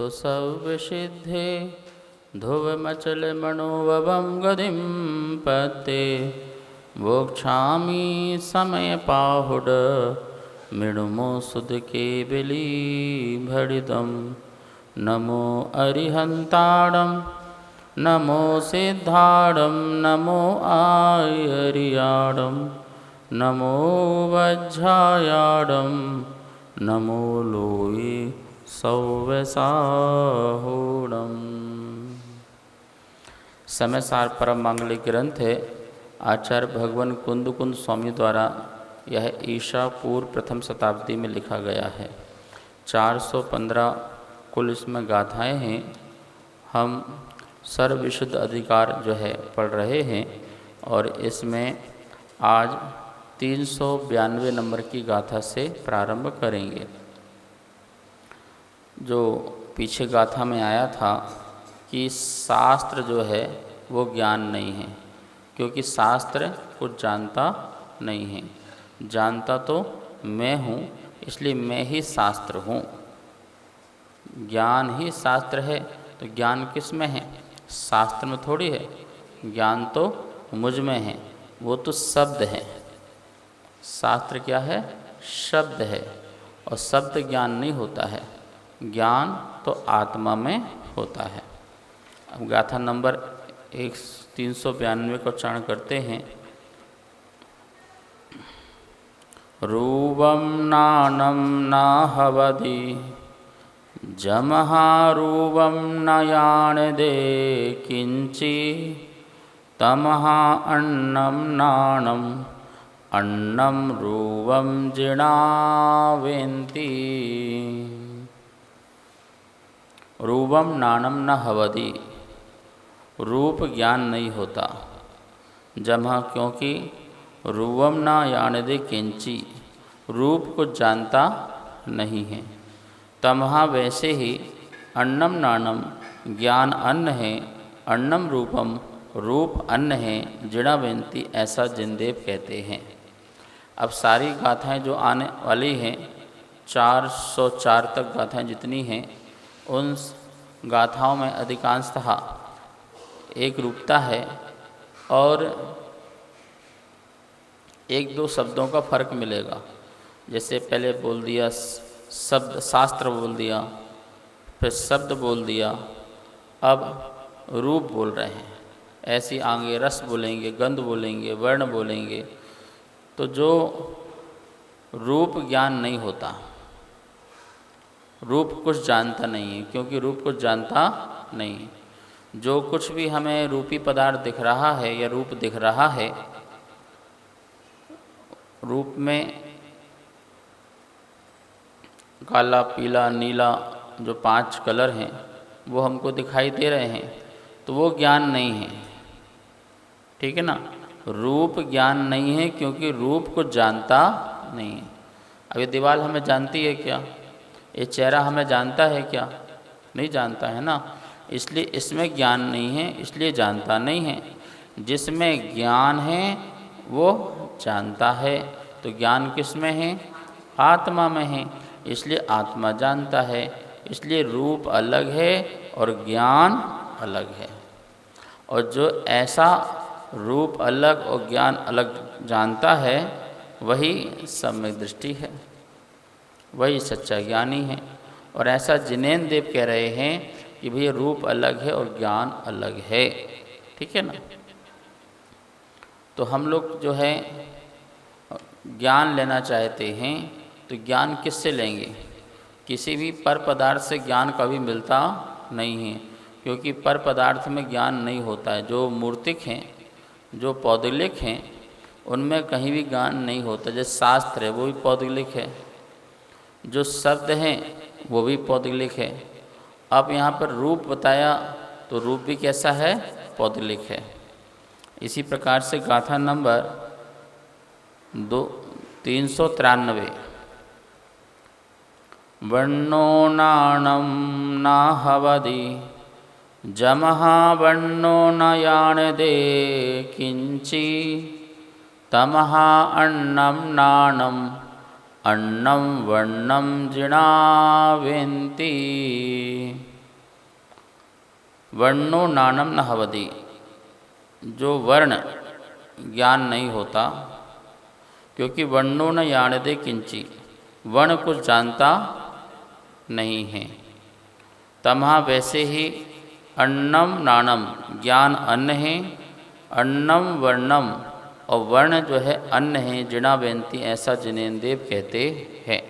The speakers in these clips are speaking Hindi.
सौविसिद्धे ध्रुवमचलमणोवं गतिं पत्ते वोक्षामि समयपाहुड मृणुमो सुदके बिलीभरितं नमो अरिहन्ताणं नमो सिद्धाणं नमो आयर्याणं नमो वज्रायाणं नमो लोये सौवसाहूणम्। समय सार परम मांगलिक ग्रंथ है। आचार्य भगवान कुंद कुंद स्वामी द्वारा यह ईशा पूर्व प्रथम शताब्दी में लिखा गया है। 415 कुल इसमें गाथाएँ हैं। हम सर्वविशुद्ध अधिकार जो है पढ़ रहे हैं और इसमें आज 392 नंबर की गाथा से प्रारंभ करेंगे। जो पीछे गाथा में आया था कि शास्त्र जो है वो ज्ञान नहीं है, क्योंकि शास्त्र कुछ जानता नहीं है। जानता तो मैं हूँ, इसलिए मैं ही शास्त्र हूँ। ज्ञान ही शास्त्र है, तो ज्ञान किस में है? शास्त्र में थोड़ी है। ज्ञान तो मुझ में है, वो तो शब्द है। शास्त्र क्या है? शब्द है, और शब्द ज्ञान नहीं होता है। ज्ञान तो आत्मा में होता है। अब गाथा नंबर 392 का उच्चारण करते हैं। रूपं नानं नाहवदि जमहारूपं नयानदे किंचि तमहा अन्नं नाणम् अन्नं रूपं जिणावेन्ति। रूपम नानम न हवदि, रूप ज्ञान नहीं होता। जमह, क्योंकि रूपम न यानदे किंची, रूप को जानता नहीं है। तमहा, वैसे ही अन्नम नानम, ज्ञान अन्न है। अन्नम रूपम, रूप अन्न है। जिणावेंती, ऐसा जिनदेव कहते हैं। अब सारी गाथाएं जो आने वाली हैं, 404 तक गाथाएं जितनी हैं, उन गाथाओं में अधिकांशतः एक रूपता है और एक दो शब्दों का फर्क मिलेगा। जैसे पहले बोल दिया शब्द, शास्त्र बोल दिया, फिर शब्द बोल दिया, अब रूप बोल रहे हैं। ऐसी आगे रस बोलेंगे, गंध बोलेंगे, वर्ण बोलेंगे। तो जो रूप ज्ञान नहीं होता, रूप कुछ जानता नहीं है, क्योंकि रूप कुछ जानता नहीं है। जो कुछ भी हमें रूपी पदार्थ दिख रहा है या रूप दिख रहा है, रूप में काला, पीला, नीला जो 5 कलर हैं वो हमको दिखाई दे रहे हैं, तो वो ज्ञान नहीं है। ठीक है ना? रूप ज्ञान नहीं है, क्योंकि रूप को जानता नहीं है। अब ये दीवार हमें जानती है क्या? ये चेहरा हमें जानता है क्या? नहीं जानता है ना। इसलिए इसमें ज्ञान नहीं है, इसलिए जानता नहीं है। जिसमें ज्ञान है वो जानता है। तो ज्ञान किस में है? आत्मा में है। इसलिए आत्मा जानता है। इसलिए रूप अलग है और ज्ञान अलग है। और जो ऐसा रूप अलग और ज्ञान अलग जानता है, वही सम्यक दृष्टि है, वही सच्चा ज्ञानी है। और ऐसा जिनेन्द्र देव कह रहे हैं कि भैया रूप अलग है और ज्ञान अलग है। ठीक है ना? तो हम लोग जो है ज्ञान लेना चाहते हैं, तो ज्ञान किससे लेंगे? किसी भी पर पदार्थ से ज्ञान कभी मिलता नहीं है, क्योंकि पर पदार्थ में ज्ञान नहीं होता है। जो मूर्तिक हैं, जो पौद्गलिक हैं, उनमें कहीं भी ज्ञान नहीं होता। जैसे शास्त्र है, वो भी पौद्गलिक है। जो शब्द हैं वो भी पौद्गलिक है। अब यहाँ पर रूप बताया, तो रूप भी कैसा है? पौद्गलिक है। इसी प्रकार से गाथा नंबर 393। वर्णो नाणं नाहवदि जमहा वर्णो न यानदे किंचि तमहा अन्नं नाणम् अन्नं वर्णं जिणावेन्ति। वर्णो नानम न हवति, जो वर्ण ज्ञान नहीं होता, क्योंकि वर्णो न याणदे किंची, वर्ण कुछ जानता नहीं है। तमहा वैसे ही अन्नम नानम, ज्ञान अन्न है, अन्नम वर्णम, और वर्ण जो है अन्न है, जिणा बेनती, ऐसा जिनेन्द्र कहते हैं।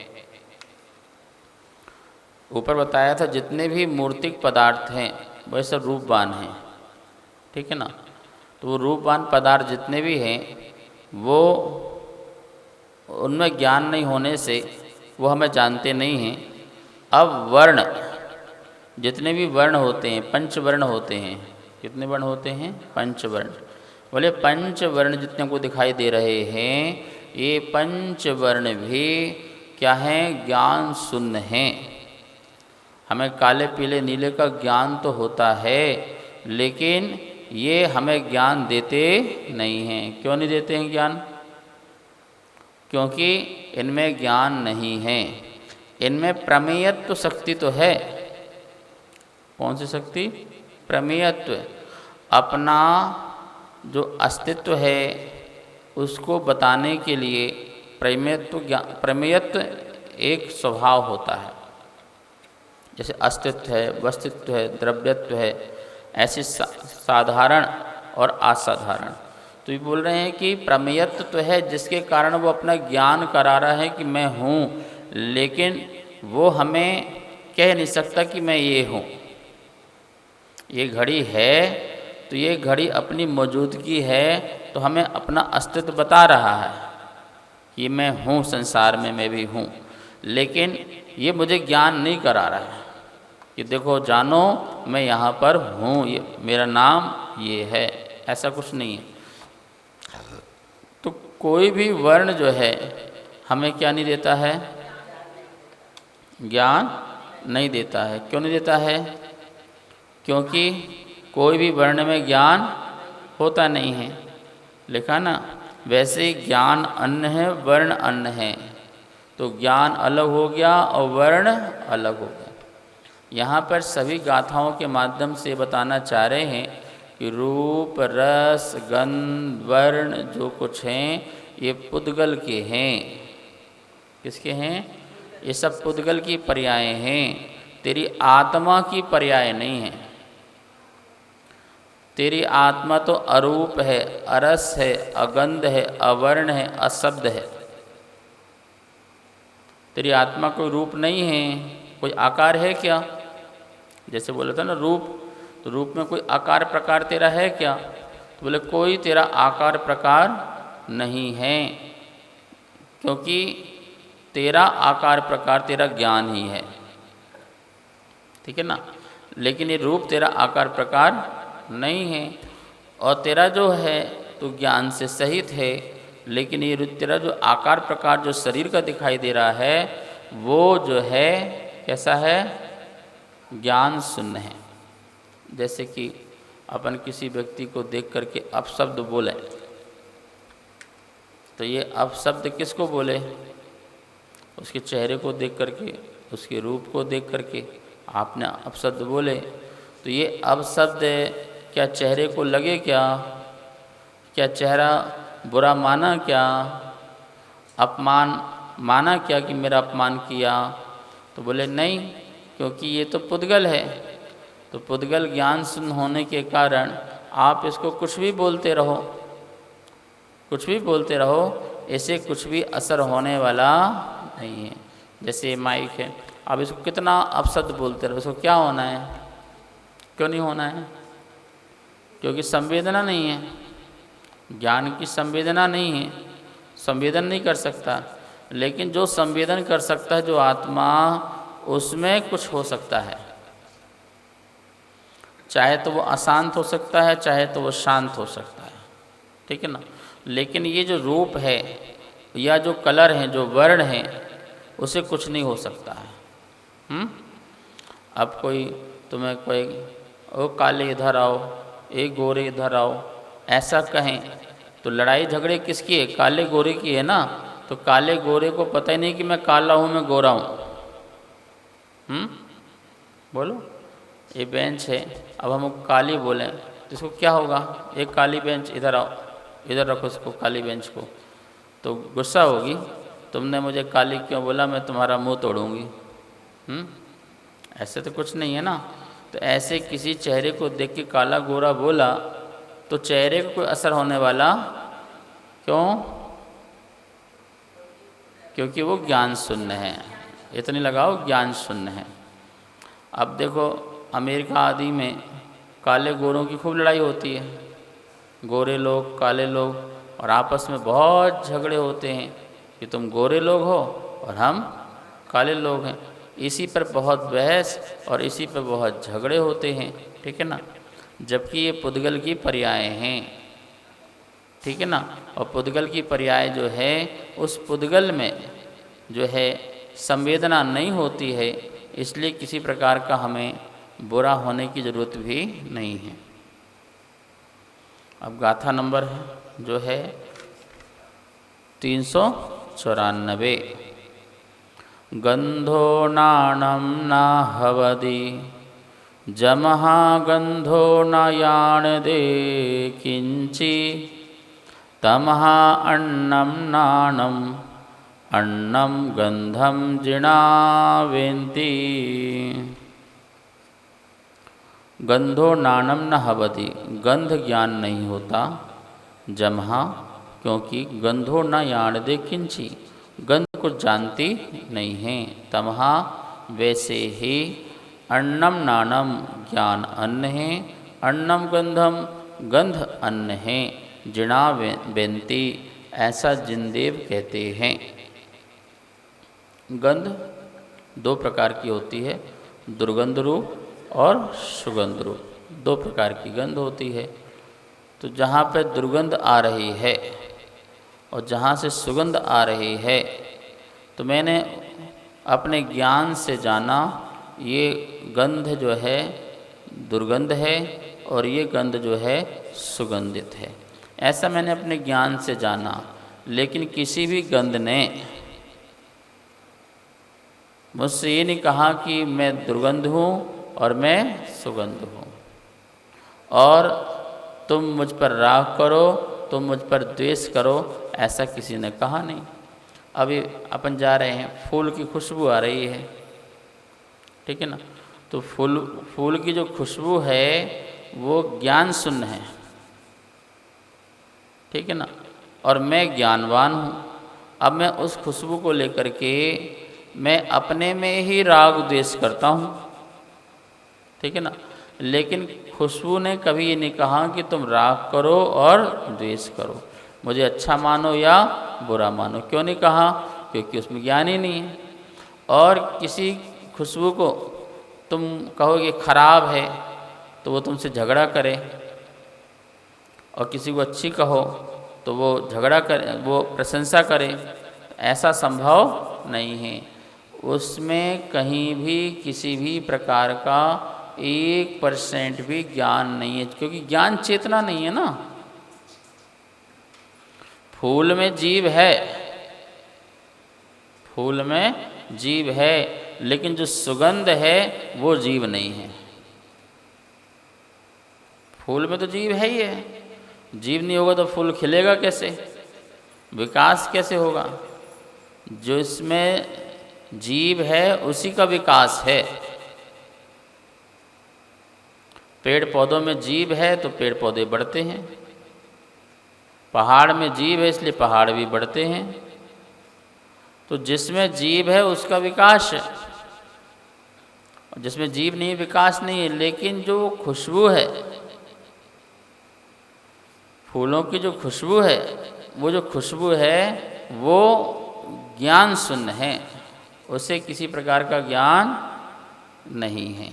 ऊपर बताया था जितने भी मूर्तिक पदार्थ हैं वह सब रूपवान हैं, ठीक है ना। तो वो रूपवान पदार्थ जितने भी हैं वो उनमें ज्ञान नहीं होने से वो हमें जानते नहीं हैं। अब वर्ण, जितने भी वर्ण होते हैं, पंचवर्ण होते हैं। कितने वर्ण होते हैं? पंचवर्ण। बोले पंचवर्ण जितने को दिखाई दे रहे हैं, ये पंचवर्ण भी क्या हैं? ज्ञान शून्य हैं। हमें काले पीले नीले का ज्ञान तो होता है, लेकिन ये हमें ज्ञान देते नहीं हैं। क्यों नहीं देते हैं ज्ञान? क्योंकि इनमें ज्ञान नहीं है। इनमें प्रमेयत्व शक्ति तो है। कौन सी शक्ति? प्रमेयत्व। अपना जो अस्तित्व है उसको बताने के लिए प्रमेयत्व एक स्वभाव होता है। जैसे अस्तित्व है, वस्तित्व है, द्रव्यत्व है, ऐसे साधारण और असाधारण। तो ये बोल रहे हैं कि प्रमेयत्व तो है जिसके कारण वो अपना ज्ञान करा रहा है कि मैं हूँ, लेकिन वो हमें कह नहीं सकता कि मैं ये हूँ। ये घड़ी है तो ये घड़ी अपनी मौजूदगी है, तो हमें अपना अस्तित्व बता रहा है कि मैं हूँ, संसार में मैं भी हूँ, लेकिन ये मुझे ज्ञान नहीं करा रहा है कि देखो जानो मैं यहाँ पर हूँ, ये मेरा नाम ये है। ऐसा कुछ नहीं है। तो कोई भी वर्ण जो है हमें क्या नहीं देता है? ज्ञान नहीं देता है। क्यों नहीं देता है? क्योंकि कोई भी वर्ण में ज्ञान होता नहीं है। लिखा ना, वैसे ही ज्ञान अन्न है, वर्ण अन्न है। तो ज्ञान अलग हो गया और वर्ण अलग हो गया। यहाँ पर सभी गाथाओं के माध्यम से बताना चाह रहे हैं कि रूप, रस, गंध, वर्ण जो कुछ हैं ये पुद्गल के हैं। किसके हैं? ये सब पुद्गल की पर्याय हैं, तेरी आत्मा की पर्याय नहीं है। तेरी आत्मा तो अरूप है, अरस है, अगंध है, अवर्ण है, अशब्द है। तेरी आत्मा कोई रूप नहीं है, कोई आकार है क्या? जैसे बोला था ना रूप, तो रूप में कोई आकार प्रकार तेरा है क्या? तो बोले कोई तेरा आकार प्रकार नहीं है, क्योंकि तेरा आकार प्रकार तेरा ज्ञान ही है, ठीक है ना। लेकिन ये रूप तेरा आकार प्रकार नहीं है, और तेरा जो है तो ज्ञान से सहित है, लेकिन ये तेरा जो आकार प्रकार जो शरीर का दिखाई दे रहा है वो जो है कैसा है? ज्ञान शून्य है। जैसे कि अपन किसी व्यक्ति को देख करके अपशब्द बोले, तो ये अपशब्द किसको बोले? उसके चेहरे को देख करके, उसके रूप को देख करके आपने अपशब्द बोले। तो ये अपशब्द क्या चेहरे को लगे क्या? क्या चेहरा बुरा माना क्या? अपमान माना क्या कि मेरा अपमान किया? तो बोले नहीं, क्योंकि ये तो पुद्गल है। तो पुद्गल ज्ञान शून्य होने के कारण आप इसको कुछ भी बोलते रहो, कुछ भी बोलते रहो, ऐसे कुछ भी असर होने वाला नहीं है। जैसे माइक है, आप इसको कितना अपशब्द बोलते रहो, इसको क्या होना है? क्यों नहीं होना है? क्योंकि संवेदना नहीं है। ज्ञान की संवेदना नहीं है, संवेदन नहीं कर सकता। लेकिन जो संवेदन कर सकता है जो आत्मा, उसमें कुछ हो सकता है। चाहे तो वो अशांत हो सकता है, चाहे तो वो शांत हो सकता है, ठीक है ना। लेकिन ये जो रूप है या जो कलर हैं, जो वर्ण हैं, उसे कुछ नहीं हो सकता है। अब कोई तुम्हें कोई ओ काले इधर आओ, ए गोरे इधर आओ, ऐसा कहें तो लड़ाई झगड़े किसकी है? काले गोरे की है ना। तो काले गोरे को पता ही नहीं कि मैं काला हूँ, मैं गोरा हूँ। बोलो, ये बेंच है, अब हम काली बोलें तो इसको क्या होगा? एक काली बेंच, इधर आओ, इधर रखो इसको, काली बेंच को। तो गुस्सा होगी, तुमने मुझे काली क्यों बोला, मैं तुम्हारा मुंह तोड़ूंगी। ऐसे तो कुछ नहीं है ना। तो ऐसे किसी चेहरे को देख के काला गोरा बोला तो चेहरे को कोई असर होने वाला क्यों? क्योंकि वो ज्ञान शून्य है। इतनी लगाओ, ज्ञान शून्य है। अब देखो अमेरिका आदि में काले गोरों की खूब लड़ाई होती है, गोरे लोग काले लोग, और आपस में बहुत झगड़े होते हैं कि तुम गोरे लोग हो और हम काले लोग हैं। इसी पर बहुत बहस और इसी पर बहुत झगड़े होते हैं, ठीक है ना। जबकि ये पुद्गल की पर्याय हैं, ठीक है ना। और पुद्गल की पर्याय जो है, उस पुद्गल में जो है संवेदना नहीं होती है, इसलिए किसी प्रकार का हमें बुरा होने की ज़रूरत भी नहीं है। अब गाथा नंबर है जो है 394। गंधो नाणम न हवदि जमहा गंधो न याण दे किंची तमहा अन्नम नाणम अन्नम गंधम जिणावेन्ति। गंधो नाणम न हवति, गंध ज्ञान नहीं होता। जमहा, क्योंकि गंधो न याण दे किंची, गंध को जानती नहीं है। तमहा, वैसे ही अन्नम नाणम, ज्ञान अन्न है। अन्नम गंधम, गंध अन्न है। जिणा बेंती, ऐसा जिनदेव कहते हैं। गंध दो प्रकार की होती है, दुर्गंध रूप और सुगंध रूप। दो प्रकार की गंध होती है। तो जहाँ पे दुर्गंध आ रही है और जहाँ से सुगंध आ रही है, तो मैंने अपने ज्ञान से जाना ये गंध जो है दुर्गंध है और ये गंध जो है सुगंधित है। ऐसा मैंने अपने ज्ञान से जाना। लेकिन किसी भी गंध ने मुझसे ये नहीं कहा कि मैं दुर्गंध हूँ और मैं सुगंध हूँ, और तुम मुझ पर राग करो, तुम मुझ पर द्वेष करो, ऐसा किसी ने कहा नहीं। अभी अपन जा रहे हैं, फूल की खुशबू आ रही है, ठीक है ना। तो फूल की जो खुशबू है वो ज्ञान शून्य है, ठीक है ना। और मैं ज्ञानवान हूँ। अब मैं उस खुशबू को लेकर के मैं अपने में ही राग द्वेष करता हूँ, ठीक है ना। लेकिन खुशबू ने कभी ये नहीं कहा कि तुम राग करो और द्वेष करो, मुझे अच्छा मानो या बुरा मानो। क्यों नहीं कहा? क्योंकि उसमें ज्ञान ही नहीं है। और किसी खुशबू को तुम कहोगे खराब है तो वो तुमसे झगड़ा करे, और किसी को अच्छी कहो तो वो झगड़ा करे, वो प्रशंसा करे। ऐसा संभव नहीं है। उसमें कहीं भी किसी भी प्रकार का 1% भी ज्ञान नहीं है, क्योंकि ज्ञान चेतना नहीं है ना। फूल में जीव है, फूल में जीव है, लेकिन जो सुगंध है वो जीव नहीं है। फूल में तो जीव है ही है, जीव नहीं होगा तो फूल खिलेगा कैसे, विकास कैसे होगा? जो इसमें जीव है उसी का विकास है। पेड़ पौधों में जीव है तो पेड़ पौधे बढ़ते हैं, पहाड़ में जीव है इसलिए पहाड़ भी बढ़ते हैं। तो जिसमें जीव है उसका विकास है, और जिसमें जीव नहीं, विकास नहीं है। लेकिन जो खुशबू है, फूलों की जो खुशबू है, वो जो खुशबू है वो ज्ञान शून्य है, उसे किसी प्रकार का ज्ञान नहीं है,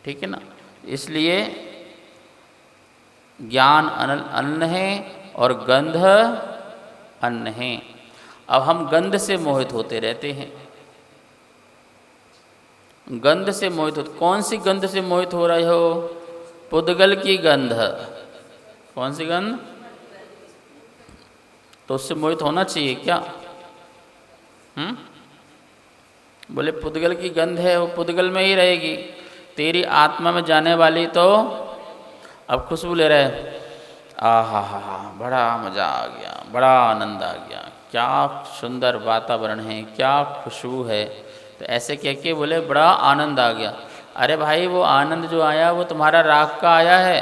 ठीक है ना। इसलिए ज्ञान अन्न है और गंध अन्न है। अब हम गंध से मोहित होते रहते हैं, गंध से मोहित हो। कौन सी गंध से मोहित हो रहे हो? पुद्गल की गंध। कौन सी गंध? तो उससे मोहित होना चाहिए क्या? बोले पुद्गल की गंध है, वो पुद्गल में ही रहेगी। तेरी आत्मा में जाने वाली तो अब खुशबू ले रहे, हा, बड़ा मज़ा आ गया, बड़ा आनंद आ गया, क्या सुंदर वातावरण है, क्या खुशबू है। तो ऐसे कह के बोले बड़ा आनंद आ गया। अरे भाई, वो आनंद जो आया वो तुम्हारा राग का आया है।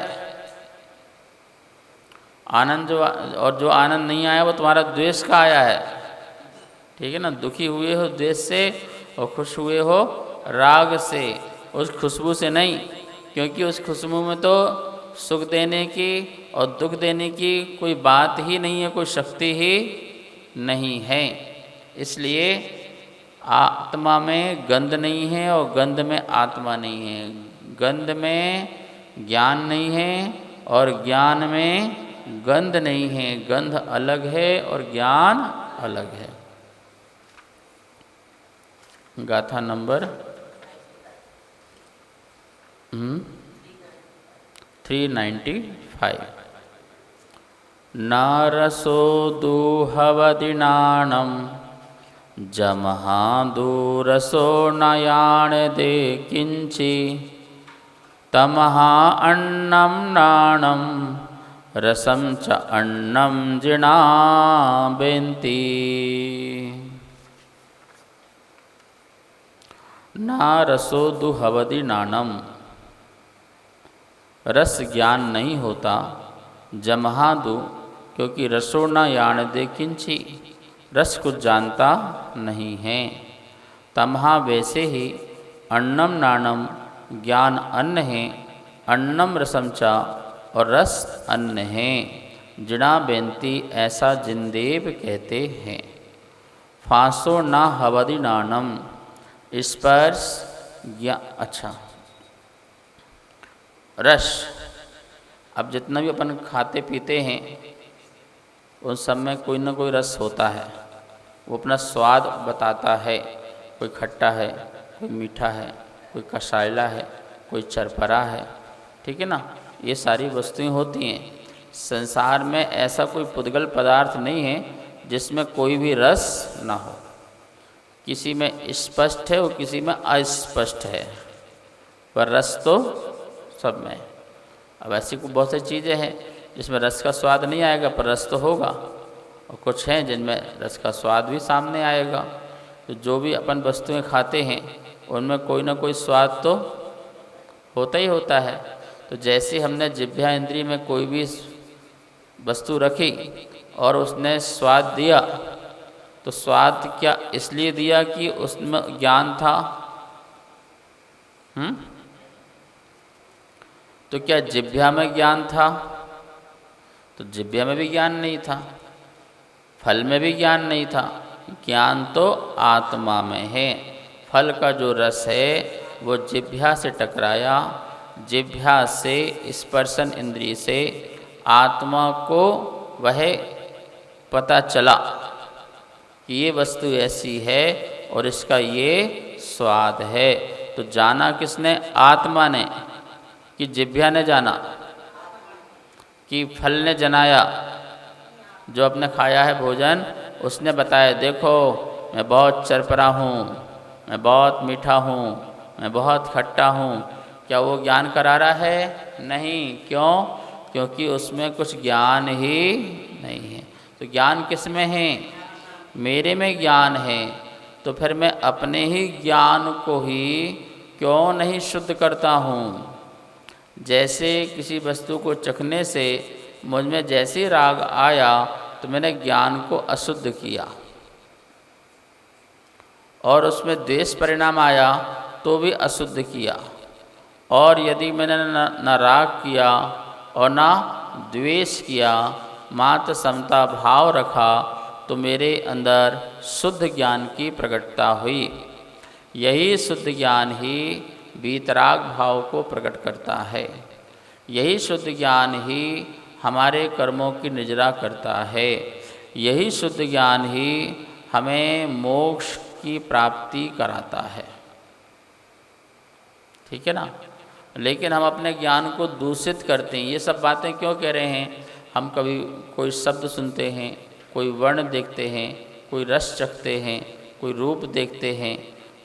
आनंद और जो आनंद नहीं आया वो तुम्हारा द्वेष का आया है। ठीक है ना, दुखी हुए हो द्वेष से और खुश हुए हो राग से, उस खुशबू से नहीं। क्योंकि उस खुशबू में तो सुख देने की और दुख देने की कोई बात ही नहीं है, कोई शक्ति ही नहीं है। इसलिए आत्मा में गंध नहीं है और गंध में आत्मा नहीं है। गंध में ज्ञान नहीं है और ज्ञान में गंध नहीं है। गंध अलग है और ज्ञान अलग है। गाथा नंबर 395। न रसो दुहवदिनाणं जमहा दूरसो नयाण दे किंचि तमहा अन्नं नाणं रसं च अन्नं जिनाबेन्ति। ना रसो दुहवदि नाणम, रस ज्ञान नहीं होता। जमहादु, क्योंकि रसो न याण दे किंची, रस कुछ जानता नहीं है। तमहा, वैसे ही अन्नम नाणम, ज्ञान अन्न है। अन्नम रसम चा, और रस अन्न है। जिणा बेनती, ऐसा जिनदेव कहते हैं। फांसो ना हवदि नाणम, स्पर्श अच्छा रस। अब जितना भी अपन खाते पीते हैं उन सब में कोई ना कोई रस होता है, वो अपना स्वाद बताता है। कोई खट्टा है, कोई मीठा है, कोई कसाइला है, कोई चरपरा है। ठीक है ना, ये सारी वस्तुएं होती हैं। संसार में ऐसा कोई पुद्गल पदार्थ नहीं है जिसमें कोई भी रस ना हो। किसी में स्पष्ट है और किसी में अस्पष्ट है, पर रस तो सब में। अब ऐसी बहुत सी चीज़ें हैं जिसमें रस का स्वाद नहीं आएगा पर रस तो होगा, और कुछ हैं जिनमें रस का स्वाद भी सामने आएगा। तो जो भी अपन वस्तुएं खाते हैं उनमें कोई ना कोई स्वाद तो होता ही होता है। तो जैसे हमने जिह्वा इंद्रिय में कोई भी वस्तु रखी और उसने स्वाद दिया, तो स्वाद क्या इसलिए दिया कि उसमें ज्ञान था? तो क्या जिह्वा में ज्ञान था? तो जिह्वा में भी ज्ञान नहीं था, फल में भी ज्ञान नहीं था। ज्ञान तो आत्मा में है। फल का जो रस है वो जिह्वा से टकराया, जिह्वा से स्पर्शन इंद्रिय से आत्मा को वह पता चला कि ये वस्तु ऐसी है और इसका ये स्वाद है। तो जाना किसने? आत्मा ने। कि जिह्वा ने जाना? कि फल ने जनाया? जो आपने खाया है भोजन उसने बताया, देखो मैं बहुत चरपरा हूँ, मैं बहुत मीठा हूँ, मैं बहुत खट्टा हूँ। क्या वो ज्ञान करा रहा है? नहीं। क्यों? क्योंकि उसमें कुछ ज्ञान ही नहीं है। तो ज्ञान किस में है? मेरे में ज्ञान है। तो फिर मैं अपने ही ज्ञान को ही क्यों नहीं शुद्ध करता हूँ? जैसे किसी वस्तु को चखने से मुझ में जैसे राग आया तो मैंने ज्ञान को अशुद्ध किया, और उसमें द्वेष परिणाम आया तो भी अशुद्ध किया। और यदि मैंने न राग किया और ना द्वेष किया, मात्र समता भाव रखा, तो मेरे अंदर शुद्ध ज्ञान की प्रकटता हुई। यही शुद्ध ज्ञान ही वीतराग भाव को प्रकट करता है। यही शुद्ध ज्ञान ही हमारे कर्मों की निजरा करता है। यही शुद्ध ज्ञान ही हमें मोक्ष की प्राप्ति कराता है। ठीक है ना। लेकिन हम अपने ज्ञान को दूषित करते हैं। ये सब बातें क्यों कह रहे हैं? हम कभी कोई शब्द सुनते हैं, कोई वर्ण देखते हैं, कोई रस चखते हैं, कोई रूप देखते हैं,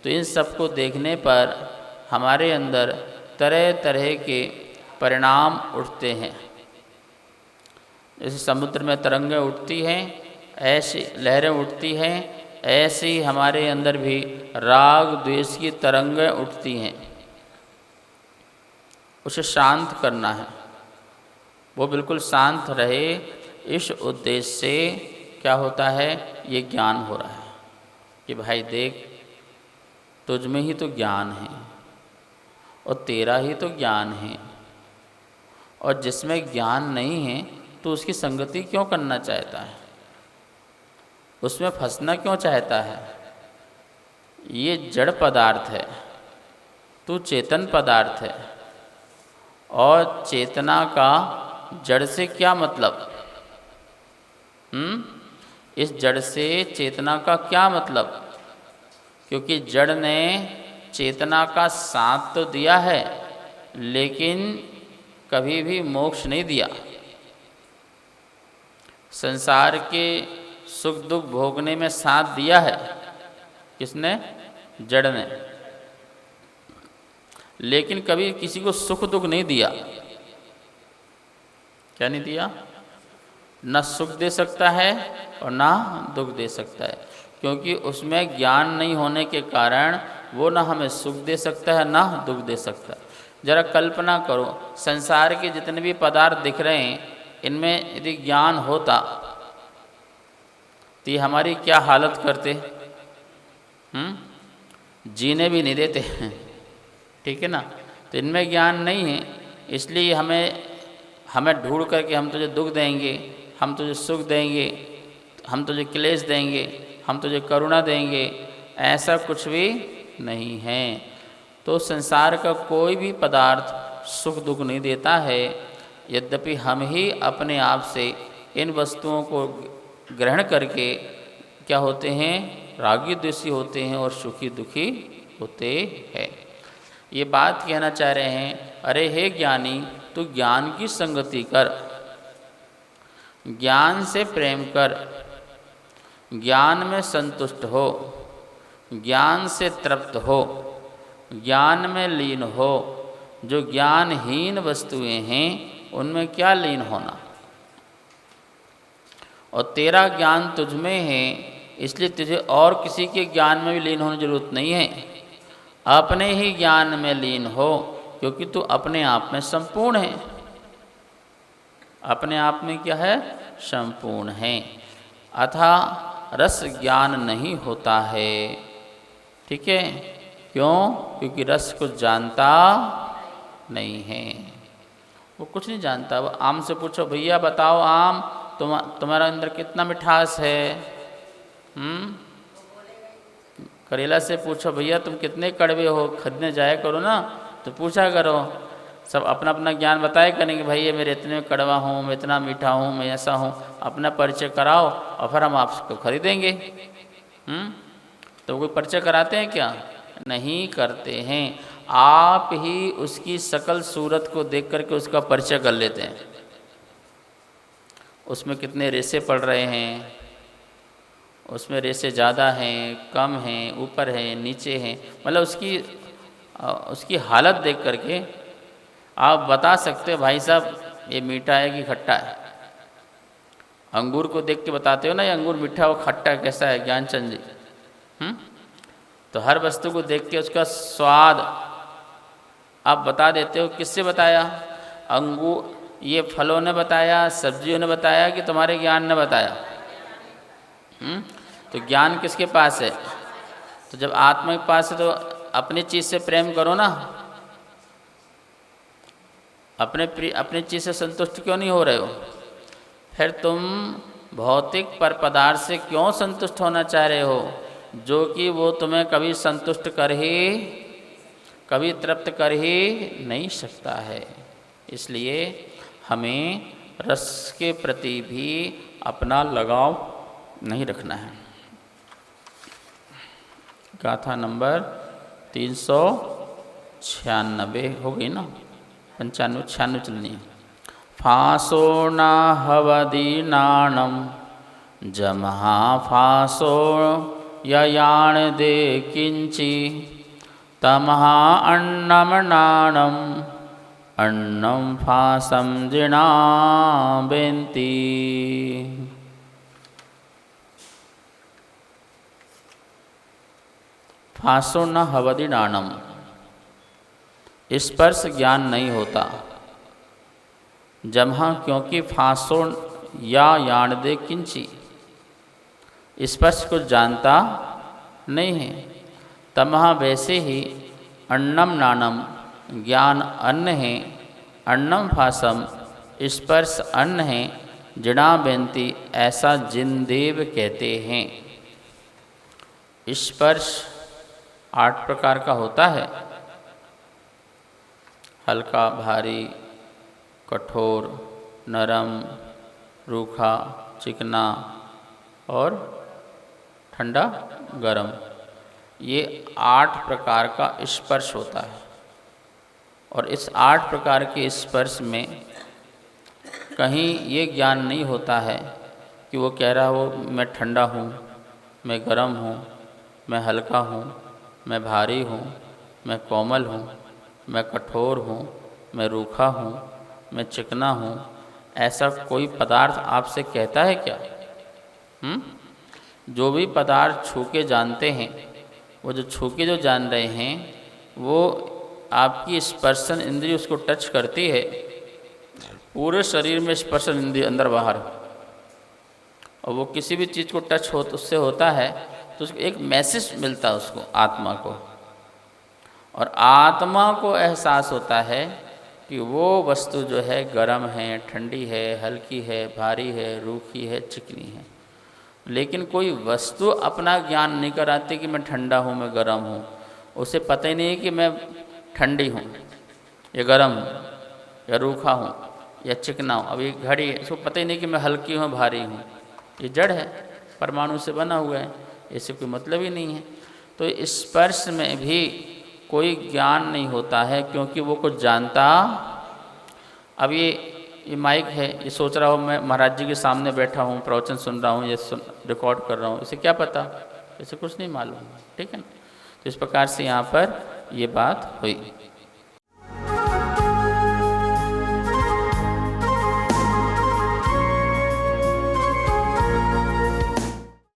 तो इन सब को देखने पर हमारे अंदर तरह तरह के परिणाम उठते हैं। जैसे समुद्र में तरंगें उठती हैं, ऐसी लहरें उठती हैं, ऐसे ही हमारे अंदर भी राग द्वेष की तरंगें उठती हैं। उसे शांत करना है, वो बिल्कुल शांत रहे। इस उद्देश्य से क्या होता है, ये ज्ञान हो रहा है कि भाई देख, तुझ में ही तो ज्ञान है और तेरा ही तो ज्ञान है, और जिसमें ज्ञान नहीं है तो उसकी संगति क्यों करना चाहता है, उसमें फंसना क्यों चाहता है। ये जड़ पदार्थ है, तू चेतन पदार्थ है। और चेतना का जड़ से क्या मतलब? इस जड़ से चेतना का क्या मतलब? क्योंकि जड़ ने चेतना का साथ तो दिया है, लेकिन कभी भी मोक्ष नहीं दिया। संसार के सुख दुख भोगने में साथ दिया है किसने? जड़ ने। लेकिन कभी किसी को सुख दुख नहीं दिया। क्या नहीं दिया? न सुख दे सकता है और ना दुख दे सकता है, क्योंकि उसमें ज्ञान नहीं होने के कारण वो ना हमें सुख दे सकता है ना दुख दे सकता है। जरा कल्पना करो, संसार के जितने भी पदार्थ दिख रहे हैं, इनमें यदि ज्ञान होता तो ये हमारी क्या हालत करते? जीने भी नहीं देते। ठीक है ना। तो इनमें ज्ञान नहीं है, इसलिए हमें ढूंढ करके हम तुझे दुख देंगे, हम तुझे सुख देंगे, हम तुझे क्लेश देंगे, हम तुझे करुणा देंगे, ऐसा कुछ भी नहीं है। तो संसार का कोई भी पदार्थ सुख दुख नहीं देता है। यद्यपि हम ही अपने आप से इन वस्तुओं को ग्रहण करके क्या होते हैं? रागी द्वेषी होते हैं और सुखी दुखी होते हैं। ये बात कहना चाह रहे हैं, अरे हे ज्ञानी, तू ज्ञान की संगति कर, ज्ञान से प्रेम कर, ज्ञान में संतुष्ट हो, ज्ञान से तृप्त हो, ज्ञान में लीन हो। जो ज्ञानहीन वस्तुएं हैं उनमें क्या लीन होना। और तेरा ज्ञान तुझ में है, इसलिए तुझे और किसी के ज्ञान में भी लीन होने की जरूरत नहीं है। अपने ही ज्ञान में लीन हो, क्योंकि तू अपने आप में संपूर्ण है। अपने आप में क्या है? संपूर्ण है। अथा रस ज्ञान नहीं होता है। ठीक है? क्यों? क्योंकि रस कुछ जानता नहीं है। वो कुछ नहीं जानता। वो आम से पूछो, भैया बताओ आम, तुम्हारा अंदर कितना मिठास है? करेला से पूछो, भैया तुम कितने कड़वे हो, खरीदने जाया करो ना, तो पूछा करो। सब अपना अपना ज्ञान बताए करेंगे, भाई ये मेरे इतने कड़वा हूँ, मैं इतना मीठा हूँ, मैं ऐसा हूँ। अपना परिचय कराओ और फिर हम आपको खरीदेंगे। तो कोई परिचय कराते हैं क्या? नहीं करते हैं। आप ही उसकी सकल सूरत को देख करके उसका परिचय कर लेते हैं। उसमें कितने रेशे पड़ रहे हैं, उसमें रेशे ज़्यादा हैं, कम हैं, ऊपर हैं, नीचे हैं, मतलब उसकी हालत देख करके आप बता सकते हो भाई साहब ये मीठा है कि खट्टा है। अंगूर को देख के बताते हो ना, ये अंगूर मीठा हो खट्टा कैसा है, ज्ञानचंद जी। तो हर वस्तु को देख के उसका स्वाद आप बता देते हो। किससे बताया? अंगूर ये फलों ने बताया, सब्जियों ने बताया कि तुम्हारे ज्ञान ने बताया? तो ज्ञान किसके पास है? तो जब आत्मा के पास है तो अपनी चीज़ से प्रेम करो ना। अपने चीज़ से संतुष्ट क्यों नहीं हो रहे हो? फिर तुम भौतिक पर पदार्थ से क्यों संतुष्ट होना चाह रहे हो, जो कि वो तुम्हें कभी संतुष्ट कर ही, कभी तृप्त कर ही नहीं सकता है। इसलिए हमें रस के प्रति भी अपना लगाव नहीं रखना है। गाथा नंबर 396 हो गई ना, 95 96 चलनी है। फासो न हवदीनाणम जमहा फासो ययाण दे किंची तमहा अन्नम नाणम अन्नम फासम जिणाबेन्ति। फासो न हवदि नाणम, स्पर्श ज्ञान नहीं होता। जमहा क्योंकि फासो या याणदे किंची, स्पर्श को जानता नहीं है। तमहा वैसे ही अन्नम नाणम ज्ञान अन्न है, अन्नम फासम स्पर्श अन्न है, जिणाबेन्ति ऐसा जिनदेव कहते हैं। स्पर्श 8 प्रकार का होता है, हल्का, भारी, कठोर, नरम, रूखा, चिकना और ठंडा, गरम। ये 8 प्रकार का स्पर्श होता है। और इस 8 प्रकार के स्पर्श में कहीं ये ज्ञान नहीं होता है कि वो कह रहा हो मैं ठंडा हूँ, मैं गरम हूँ, मैं हल्का हूँ, मैं भारी हूँ, मैं कोमल हूँ, मैं कठोर हूँ, मैं रूखा हूँ, मैं चिकना हूँ। ऐसा कोई पदार्थ आपसे कहता है क्या? जो भी पदार्थ छू के जानते हैं, वो जो छू के जो जान रहे हैं, वो आपकी स्पर्शन इंद्रिय उसको टच करती है। पूरे शरीर में स्पर्शन इंद्रिय अंदर बाहर, और वो किसी भी चीज़ को टच हो तो उससे होता है तो उसको एक मैसेज मिलता है उसको, आत्मा को। और आत्मा को एहसास होता है कि वो वस्तु जो है गर्म है, ठंडी है, हल्की है, भारी है, रूखी है, चिकनी है। लेकिन कोई वस्तु अपना ज्ञान नहीं कराती कि मैं ठंडा हूँ, मैं गर्म हूँ। उसे पता ही नहीं है कि मैं ठंडी हूँ या गर्म हूँ या रूखा हूँ या चिकना हूँ। अभी घड़ी है, इसको पता ही नहीं कि मैं हल्की हूँ, भारी हूँ। ये जड़ है, परमाणु से बना हुआ है, इससे कोई मतलब ही नहीं है। तो स्पर्श में भी कोई ज्ञान नहीं होता है, क्योंकि वो कुछ जानता। अब ये माइक है, ये सोच रहा हूँ मैं महाराज जी के सामने बैठा हूँ, प्रवचन सुन रहा हूँ, ये रिकॉर्ड कर रहा हूँ, इसे क्या पता? इसे कुछ नहीं मालूम, ठीक है ना। तो इस प्रकार से यहाँ पर ये बात हुई।